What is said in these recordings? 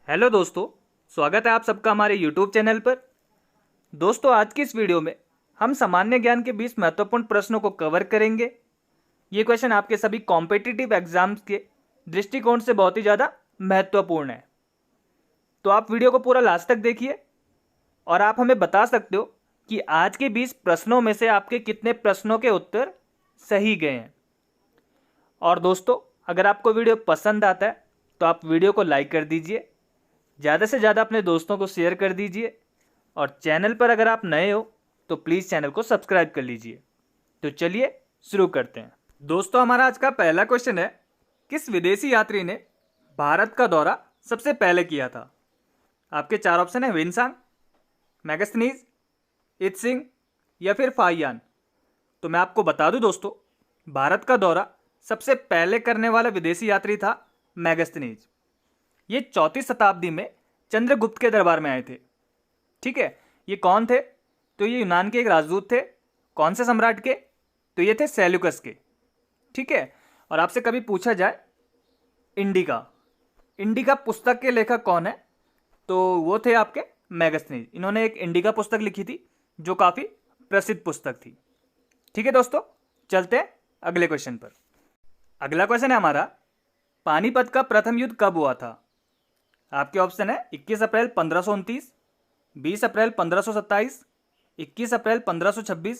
Hello दोस्तों, स्वागत है आप सबका हमारे यूट्यूब चैनल पर। दोस्तों, आज की इस वीडियो में हम सामान्य ज्ञान के 20 महत्वपूर्ण प्रश्नों को कवर करेंगे। ये क्वेश्चन आपके सभी कॉम्पिटिटिव एग्जाम्स के दृष्टिकोण से बहुत ही ज़्यादा महत्वपूर्ण है, तो आप वीडियो को पूरा लास्ट तक देखिए और आप हमें बता सकते हो कि आज के 20 प्रश्नों में से आपके कितने प्रश्नों के उत्तर सही गए हैं। और दोस्तों, अगर आपको वीडियो पसंद आता है तो आप वीडियो को लाइक कर दीजिए, ज़्यादा से ज़्यादा अपने दोस्तों को शेयर कर दीजिए और चैनल पर अगर आप नए हो तो प्लीज़ चैनल को सब्सक्राइब कर लीजिए। तो चलिए शुरू करते हैं। दोस्तों, हमारा आज का पहला क्वेश्चन है, किस विदेशी यात्री ने भारत का दौरा सबसे पहले किया था? आपके चार ऑप्शन है, विन्सांग, मैगस्थनीज, इत्सिंग या फिर फाहियान। तो मैं आपको बता दूं दोस्तों, भारत का दौरा सबसे पहले करने वाला विदेशी यात्री था मैगस्थनीज। ये 4वीं शताब्दी में चंद्रगुप्त के दरबार में आए थे। ठीक है, ये कौन थे? तो ये यूनान के एक राजदूत थे। कौन से सम्राट के? तो ये थे सेल्यूकस के। ठीक है, और आपसे कभी पूछा जाए इंडिका पुस्तक के लेखक कौन है, तो वो थे आपके मैगस्थनीज। इन्होंने एक इंडिका पुस्तक लिखी थी जो काफ़ी प्रसिद्ध पुस्तक थी। ठीक है दोस्तों, चलते हैं अगले क्वेश्चन पर। अगला क्वेश्चन है हमारा, पानीपत का प्रथम युद्ध कब हुआ था? आपके ऑप्शन है 21 अप्रैल 1529, 20 अप्रैल 1527, 21 अप्रैल 1526,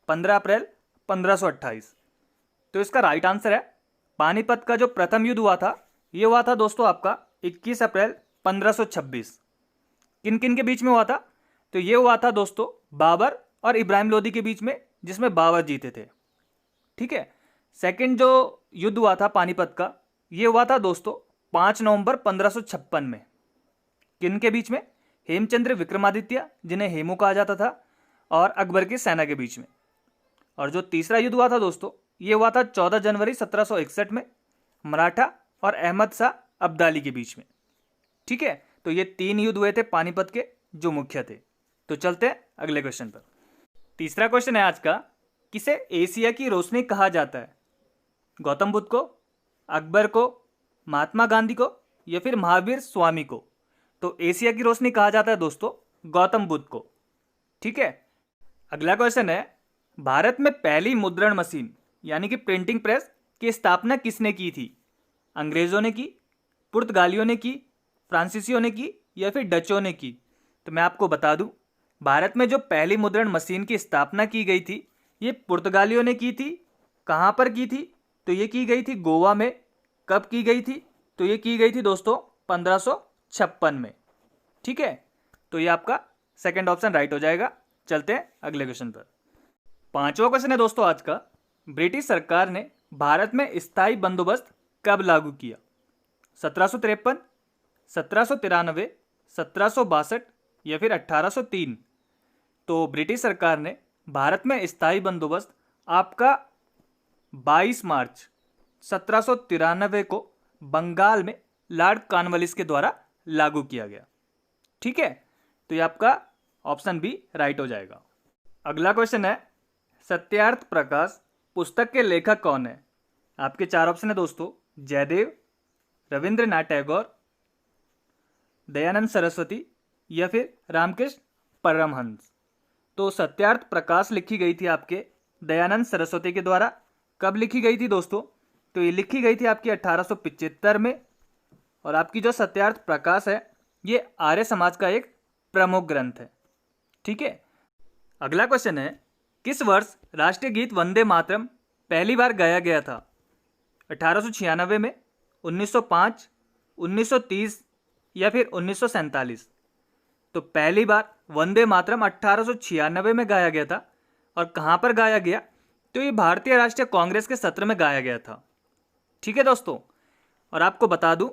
15 अप्रैल 1528। तो इसका राइट आंसर है, पानीपत का जो प्रथम युद्ध हुआ था ये हुआ था दोस्तों आपका 21 अप्रैल 1526। किन किन के बीच में हुआ था? तो ये हुआ था दोस्तों बाबर और इब्राहिम लोदी के बीच में, जिसमें बाबर जीते थे। ठीक है, सेकंड जो युद्ध हुआ था पानीपत का, ये हुआ था दोस्तों 5 नवंबर 1556 में। किन के बीच में? हेमचंद्र विक्रमादित्य, जिन्हें हेमू कहा जाता था, और अकबर की सेना के बीच में। और जो तीसरा युद्ध हुआ था दोस्तों, ये हुआ था 14 जनवरी 1761 में, मराठा और अहमद शाह अब्दाली के बीच में। ठीक है, तो ये 3 युद्ध हुए थे पानीपत के जो मुख्य थे। तो चलते हैं अगले क्वेश्चन पर। तीसरा क्वेश्चन है आज का, किसे एशिया की रोशनी कहा जाता है? गौतम बुद्ध को, अकबर को, महात्मा गांधी को या फिर महावीर स्वामी को? तो एशिया की रोशनी कहा जाता है दोस्तों गौतम बुद्ध को। ठीक है, अगला क्वेश्चन है, भारत में पहली मुद्रण मशीन यानी कि प्रिंटिंग प्रेस की स्थापना किसने की थी? अंग्रेजों ने की, पुर्तगालियों ने की, फ्रांसीसियों ने की या फिर डचों ने की? तो मैं आपको बता दूं, भारत में जो पहली मुद्रण मशीन की स्थापना की गई थी ये पुर्तगालियों ने की थी। कहाँ पर की थी? तो ये की गई थी गोवा में। कब की गई थी? तो ये की गई थी दोस्तों 1556 में। ठीक है, तो ये आपका सेकंड ऑप्शन राइट हो जाएगा। चलते हैं अगले क्वेश्चन पर। पांचवा क्वेश्चन है दोस्तों आज का, ब्रिटिश सरकार ने भारत में स्थायी बंदोबस्त कब लागू किया? 1753, 1793, 1762 या फिर 1803? तो ब्रिटिश सरकार ने भारत में स्थायी बंदोबस्त आपका 22 मार्च 1793 को बंगाल में लॉर्ड कॉर्नवालिस के द्वारा लागू किया गया। ठीक है, तो ये आपका ऑप्शन बी राइट हो जाएगा। अगला क्वेश्चन है, सत्यार्थ प्रकाश पुस्तक के लेखक कौन है? आपके चार ऑप्शन है दोस्तों, जयदेव, रविंद्रनाथ टैगोर, दयानंद सरस्वती या फिर रामकृष्ण परमहंस? तो सत्यार्थ प्रकाश लिखी गई थी आपके दयानंद सरस्वती के द्वारा। कब लिखी गई थी दोस्तों? तो ये लिखी गई थी आपकी 1875 में। और आपकी जो सत्यार्थ प्रकाश है ये आर्य समाज का एक प्रमुख ग्रंथ है। ठीक है, अगला क्वेश्चन है, किस वर्ष राष्ट्रीय गीत वंदे मातरम पहली बार गाया गया था? 1896 में, 1905, 1930 या फिर 1947? तो पहली बार वंदे मातरम 1896 में गाया गया था। और कहाँ पर गाया गया? तो ये भारतीय राष्ट्रीय कांग्रेस के सत्र में गाया गया था। ठीक है दोस्तों, और आपको बता दूं,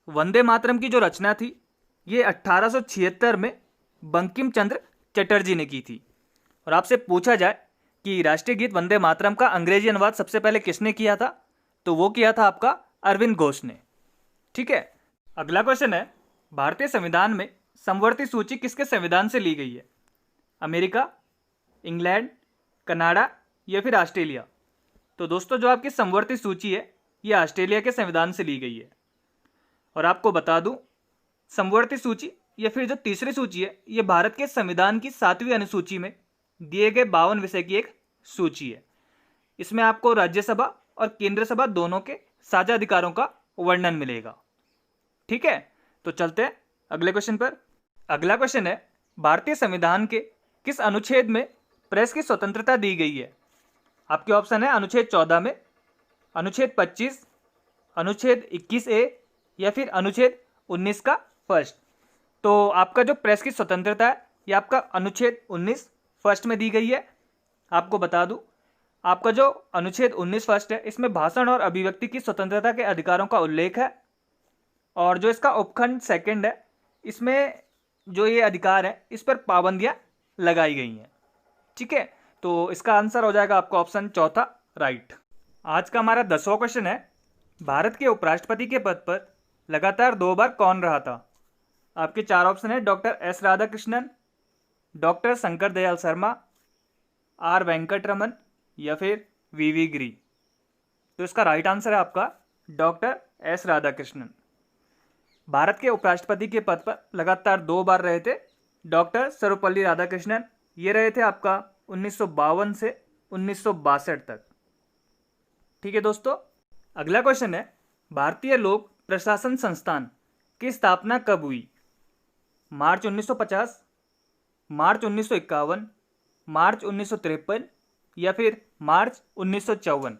वंदे मातरम की जो रचना थी ये 1876 में बंकिम चंद्र चटर्जी ने की थी। और आपसे पूछा जाए कि राष्ट्रीय गीत वंदे मातरम का अंग्रेजी अनुवाद सबसे पहले किसने किया था, तो वो किया था आपका अरविंद घोष ने। ठीक है, अगला क्वेश्चन है, भारतीय संविधान में समवर्ती सूची किसके संविधान से ली गई है? अमेरिका, इंग्लैंड, कनाडा या फिर ऑस्ट्रेलिया? तो दोस्तों जो आपकी समवर्ती सूची है ये ऑस्ट्रेलिया के संविधान से ली गई है। और आपको बता दूं, समवर्ती सूची या फिर जो तीसरी सूची है, ये भारत के संविधान की 7वीं अनुसूची में दिए गए 52 विषय की एक सूची है। इसमें आपको राज्यसभा और केंद्र सभा दोनों के साझा अधिकारों का वर्णन मिलेगा। ठीक है, तो चलते हैं अगले क्वेश्चन पर। अगला क्वेश्चन है, भारतीय संविधान के किस अनुच्छेद में प्रेस की स्वतंत्रता दी गई है? आपके ऑप्शन है अनुच्छेद 14 में, अनुच्छेद 25, अनुच्छेद 21A या फिर अनुच्छेद 19 का फर्स्ट। तो आपका जो प्रेस की स्वतंत्रता है ये आपका अनुच्छेद 19 फर्स्ट में दी गई है। आपको बता दूं, आपका जो अनुच्छेद 19 फर्स्ट है इसमें भाषण और अभिव्यक्ति की स्वतंत्रता के अधिकारों का उल्लेख है, और जो इसका उपखंड सेकंड है इसमें जो ये अधिकार है इस पर पाबंदियां लगाई गई हैं। ठीक है, तो इसका आंसर हो जाएगा आपका ऑप्शन चौथा राइट। आज का हमारा 10वां क्वेश्चन है, भारत के उपराष्ट्रपति के पद पर लगातार 2 बार कौन रहा था? आपके 4 ऑप्शन है, doctor S Radhakrishnan, doctor Shankar Dayal Sharma, R Venkataraman या फिर वीवी गिरी। तो इसका राइट आंसर है आपका डॉक्टर एस राधाकृष्णन। भारत के उपराष्ट्रपति के पद पर लगातार 2 बार रहे थे डॉक्टर सर्वपल्ली राधाकृष्णन। ये रहे थे आपका 1952 से 1962 तक। ठीक है दोस्तों, अगला क्वेश्चन है, भारतीय लोक प्रशासन संस्थान की स्थापना कब हुई? मार्च 1950, मार्च 1951, मार्च 1953 या फिर मार्च 1954।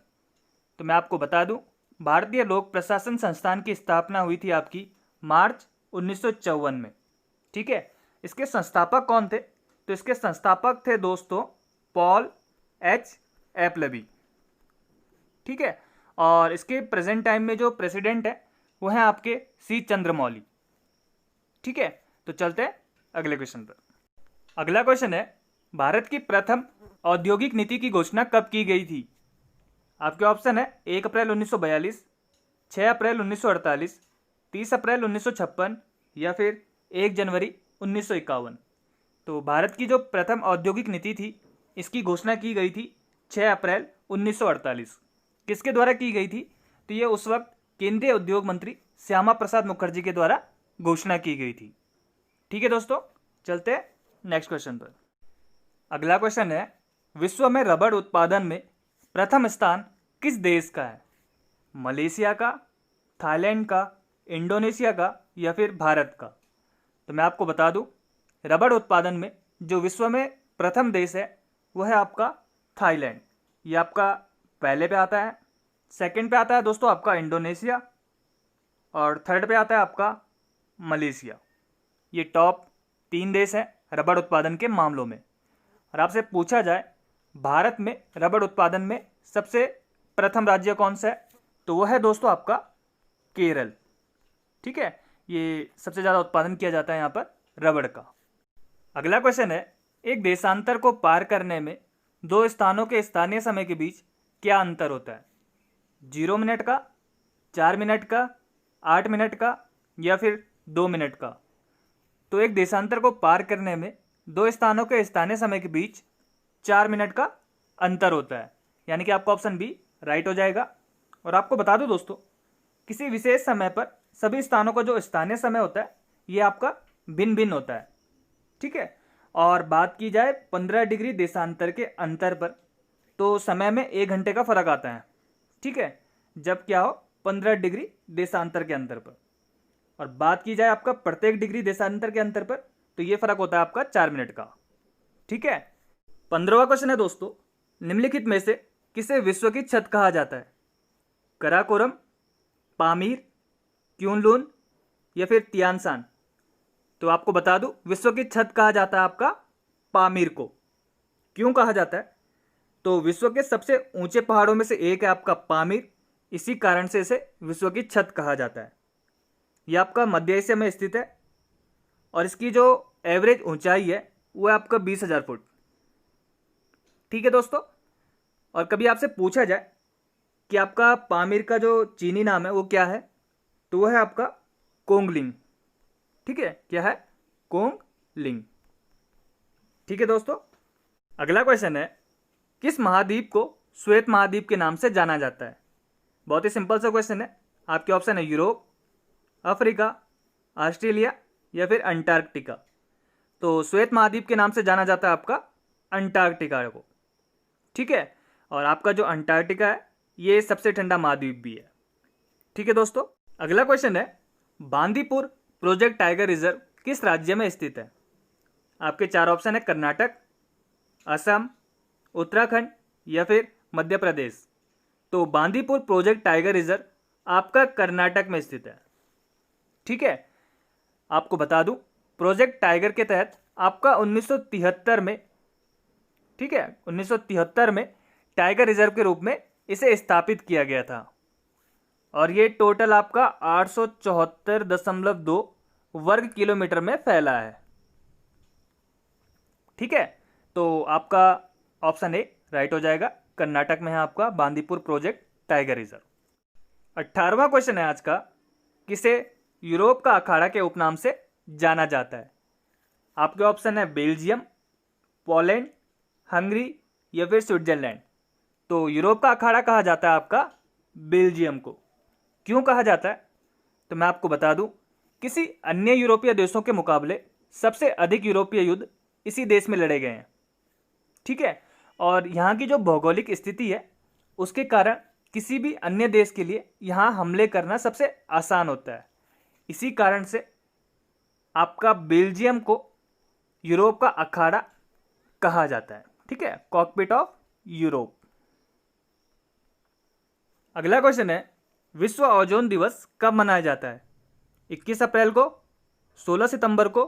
तो मैं आपको बता दूं, भारतीय लोक प्रशासन संस्थान की स्थापना हुई थी आपकी मार्च 1954 में। ठीक है, इसके संस्थापक कौन थे? तो इसके संस्थापक थे दोस्तों पॉल एच एपलबी। ठीक है, और इसके प्रेजेंट टाइम में जो प्रेसिडेंट है वो है आपके सी चंद्रमौली। ठीक है, तो चलते हैं अगले क्वेश्चन पर। अगला क्वेश्चन है, भारत की प्रथम औद्योगिक नीति की घोषणा कब की गई थी? आपके ऑप्शन है 1 अप्रैल 1942, 6 अप्रैल 1948, 30 अप्रैल 1956 या फिर 1 जनवरी 1951। तो भारत की जो प्रथम औद्योगिक नीति थी इसकी घोषणा की गई थी 6 अप्रैल 1948। किसके द्वारा की गई थी? तो ये उस वक्त केंद्रीय उद्योग मंत्री श्यामा प्रसाद मुखर्जी के द्वारा घोषणा की गई थी। ठीक है दोस्तों, चलते हैं नेक्स्ट क्वेश्चन पर। अगला क्वेश्चन है, विश्व में रबड़ उत्पादन में प्रथम स्थान किस देश का है? मलेशिया का, थाईलैंड का, इंडोनेशिया का या फिर भारत का? तो मैं आपको बता दूं, रबड़ उत्पादन में जो विश्व में प्रथम देश है वो है आपका थाईलैंड। ये आपका पहले पे आता है, सेकंड पे आता है दोस्तों आपका इंडोनेशिया, और थर्ड पे आता है आपका मलेशिया। ये टॉप 3 देश हैं रबड़ उत्पादन के मामलों में। और आपसे पूछा जाए भारत में रबड़ उत्पादन में सबसे प्रथम राज्य कौन सा है? तो वो है दोस्तों आपका केरल। ठीक है, ये सबसे ज़्यादा उत्पादन किया जाता है यहाँ पर रबड़ का। अगला क्वेश्चन है, एक देशांतर को पार करने में 2 स्थानों के स्थानीय समय के बीच क्या अंतर होता है? 0 मिनट का, 4 मिनट का, 8 मिनट का या फिर 2 मिनट का? तो एक देशांतर को पार करने में 2 स्थानों के स्थानीय समय के बीच 4 मिनट का अंतर होता है, यानी कि आपका ऑप्शन बी राइट हो जाएगा। और आपको बता दूं दोस्तों, किसी विशेष समय पर सभी स्थानों का जो स्थानीय समय होता है ये आपका भिन्न भिन्न होता है। ठीक है, और बात की जाए 15 डिग्री देशांतर के अंतर पर, तो समय में 1 घंटे का फर्क आता है। ठीक है, जब क्या हो 15 डिग्री देशांतर के अंतर पर। और बात की जाए आपका प्रत्येक डिग्री देशांतर के अंतर पर, तो ये फर्क होता है आपका 4 मिनट का। ठीक है, 15वां क्वेश्चन है दोस्तों, निम्नलिखित में से किसे विश्व की छत कहा जाता है? कराकोरम, पामीर, क्यूनलुन या फिर तियानसान? तो आपको बता दूं, विश्व की छत कहा जाता है आपका पामीर को। क्यों कहा जाता है? तो विश्व के सबसे ऊंचे पहाड़ों में से एक है आपका पामीर, इसी कारण से इसे विश्व की छत कहा जाता है। यह आपका मध्य एशिया में स्थित है और इसकी जो एवरेज ऊंचाई है वो है आपका 20,000 फुट। ठीक है दोस्तों, और कभी आपसे पूछा जाए कि आपका पामीर का जो चीनी नाम है वो क्या है, तो वो है आपका कोंगलिंग। ठीक है, क्या है? कोंगलिंग। ठीक है दोस्तों, अगला क्वेश्चन है, किस महाद्वीप को श्वेत महाद्वीप के नाम से जाना जाता है? बहुत ही सिंपल सा क्वेश्चन है। आपके ऑप्शन है यूरोप, अफ्रीका, ऑस्ट्रेलिया या फिर अंटार्कटिका? तो श्वेत महाद्वीप के नाम से जाना जाता है आपका अंटार्कटिका को। ठीक है, और आपका जो अंटार्कटिका है ये सबसे ठंडा महाद्वीप भी है। ठीक है दोस्तों, अगला क्वेश्चन है, बांदीपुर प्रोजेक्ट टाइगर रिजर्व किस राज्य में स्थित है? आपके 4 ऑप्शन है, कर्नाटक, असम, उत्तराखंड या फिर मध्य प्रदेश। तो बांदीपुर प्रोजेक्ट टाइगर रिजर्व आपका कर्नाटक में स्थित है। ठीक है, आपको बता दूं, प्रोजेक्ट टाइगर के तहत आपका 1973 में, ठीक है, 1973 में टाइगर रिजर्व के रूप में इसे स्थापित किया गया था और ये टोटल आपका 874.2 वर्ग किलोमीटर में फैला है। ठीक है, तो आपका ऑप्शन ए राइट हो जाएगा, कर्नाटक में है आपका बांदीपुर प्रोजेक्ट टाइगर रिजर्व। 18वां क्वेश्चन है आज का, किसे यूरोप का अखाड़ा के उपनाम से जाना जाता है? आपके ऑप्शन है बेल्जियम, पोलैंड, हंगरी या फिर स्विट्जरलैंड। तो यूरोप का अखाड़ा कहा जाता है आपका बेल्जियम को। क्यों कहा जाता है? तो मैं आपको बता दूं, किसी अन्य यूरोपीय देशों के मुकाबले सबसे अधिक यूरोपीय युद्ध इसी देश में लड़े गए हैं। ठीक है, और यहाँ की जो भौगोलिक स्थिति है उसके कारण किसी भी अन्य देश के लिए यहाँ हमले करना सबसे आसान होता है। इसी कारण से आपका बेल्जियम को यूरोप का अखाड़ा कहा जाता है। ठीक है, कॉकपिट ऑफ यूरोप। अगला क्वेश्चन है, विश्व ओजोन दिवस कब मनाया जाता है? 21 अप्रैल को, 16 सितंबर को,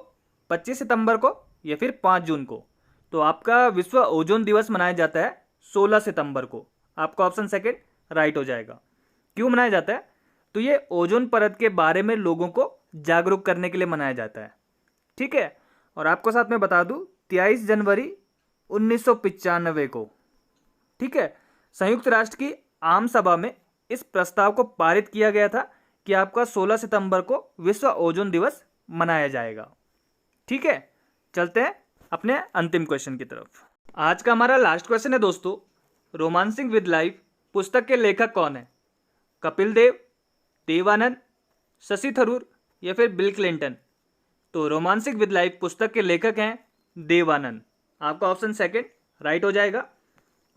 25 सितंबर को या फिर 5 जून को? तो आपका विश्व ओजोन दिवस मनाया जाता है 16 सितंबर को। आपका ऑप्शन सेकंड राइट हो जाएगा। क्यों मनाया जाता है? तो ये ओजोन परत के बारे में लोगों को जागरूक करने के लिए मनाया जाता है। ठीक है, और आपको साथ में बता दूं, 23 जनवरी 1995 को, ठीक है, संयुक्त राष्ट्र की आम सभा में इस प्रस्ताव को पारित किया गया था कि आपका 16 सितंबर को विश्व ओजोन दिवस मनाया जाएगा। ठीक है, चलते हैं अपने अंतिम क्वेश्चन की तरफ। आज का हमारा लास्ट क्वेश्चन है दोस्तों, रोमांसिंग विद लाइफ पुस्तक के लेखक कौन है? कपिल देव, देवानंद, शशि थरूर या फिर बिल क्लिंटन? तो रोमांसिंग विद लाइफ पुस्तक के लेखक हैं देवानंद। आपका ऑप्शन सेकंड राइट हो जाएगा।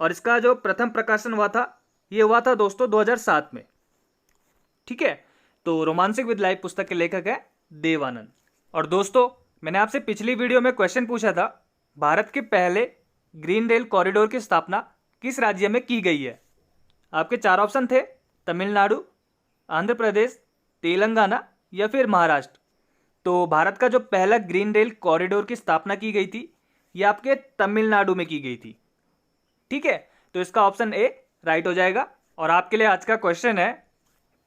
और इसका जो प्रथम प्रकाशन हुआ था ये हुआ था दोस्तों 2007 में। ठीक है, तो रोमांसिंग विद लाइफ पुस्तक के लेखक है देवानंद। और दोस्तों, मैंने आपसे पिछली वीडियो में क्वेश्चन पूछा था, भारत के पहले ग्रीन रेल कॉरिडोर की स्थापना किस राज्य में की गई है? आपके 4 ऑप्शन थे, तमिलनाडु, आंध्र प्रदेश, तेलंगाना या फिर महाराष्ट्र। तो भारत का जो पहला ग्रीन रेल कॉरिडोर की स्थापना की गई थी ये आपके तमिलनाडु में की गई थी। ठीक है, तो इसका ऑप्शन ए राइट हो जाएगा। और आपके लिए आज का क्वेश्चन है,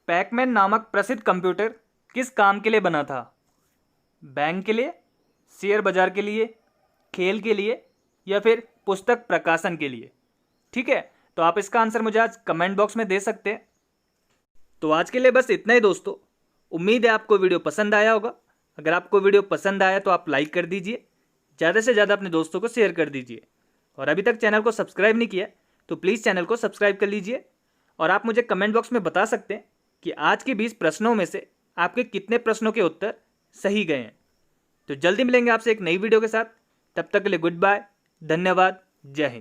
पैकमैन नामक प्रसिद्ध कंप्यूटर किस काम के लिए बना था? बैंक के लिए, शेयर बाजार के लिए, खेल के लिए या फिर पुस्तक प्रकाशन के लिए? ठीक है, तो आप इसका आंसर मुझे आज कमेंट बॉक्स में दे सकते हैं। तो आज के लिए बस इतना ही दोस्तों। उम्मीद है आपको वीडियो पसंद आया होगा। अगर आपको वीडियो पसंद आया तो आप लाइक कर दीजिए, ज़्यादा से ज़्यादा अपने दोस्तों को शेयर कर दीजिए। और अभी तक चैनल को सब्सक्राइब नहीं किया तो प्लीज़ चैनल को सब्सक्राइब कर लीजिए। और आप मुझे कमेंट बॉक्स में बता सकते हैं कि आज के 20 प्रश्नों में से आपके कितने प्रश्नों के उत्तर सही गए हैं। तो जल्दी मिलेंगे आपसे एक नई वीडियो के साथ। तब तक के लिए गुड बाय, धन्यवाद, जय हिंद।